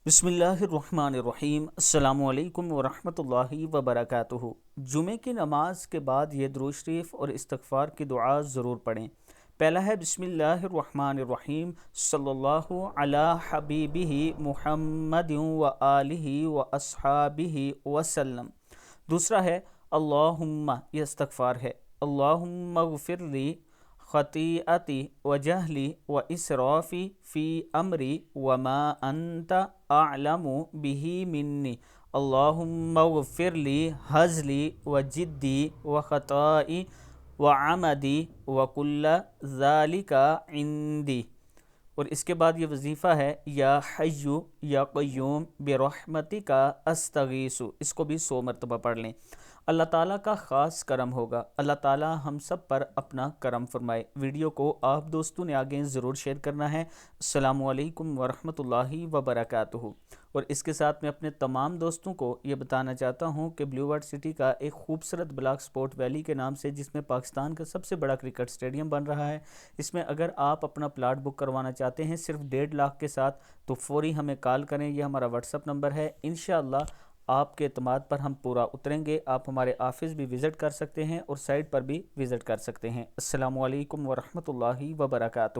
بسم اللہ الرحمن الرحیم۔ السلام علیکم ورحمۃ اللہ وبرکاتہ۔ جمعے کی نماز کے بعد یہ درود شریف اور استغفار کی دعا ضرور پڑھیں۔ پہلا ہے بسم اللہ الرحمن الرحیم صلی اللہ علی حبیبہ محمد و آلہ و اصحابہ وسلم۔ دوسرا ہے اللہم، یہ استغفار ہے، اللہم اغفر لی خطیئتی و جہلی و اسرافی فی امری وما انت اعلم به منی، اللہم اغفر لی ہزلی و جدی و خطائی و عمدی و کل ذالک عندی۔ اور اس کے بعد یہ وظیفہ ہے یا حی یا قیوم برحمتک استغیث، اس کو بھی 100 مرتبہ پڑھ لیں۔ اللہ تعالیٰ کا خاص کرم ہوگا، اللہ تعالیٰ ہم سب پر اپنا کرم فرمائے۔ ویڈیو کو آپ دوستوں نے آگے ضرور شیئر کرنا ہے۔ السلام علیکم ورحمۃ اللہ وبرکاتہ۔ اور اس کے ساتھ میں اپنے تمام دوستوں کو یہ بتانا چاہتا ہوں کہ بلیو ورڈ سٹی کا ایک خوبصورت بلاک سپورٹ ویلی کے نام سے، جس میں پاکستان کا سب سے بڑا کرکٹ سٹیڈیم بن رہا ہے، اس میں اگر آپ اپنا پلاٹ بک کروانا چاہتے ہیں صرف 1.5 لاکھ کے ساتھ، تو فوری ہمیں کال کریں، یہ ہمارا واٹس اپ نمبر ہے۔ انشاءاللہ آپ کے اعتماد پر ہم پورا اتریں گے۔ آپ ہمارے آفس بھی وزٹ کر سکتے ہیں اور سائٹ پر بھی وزٹ کر سکتے ہیں۔ السلام علیکم ورحمۃ اللہ وبرکاتہ۔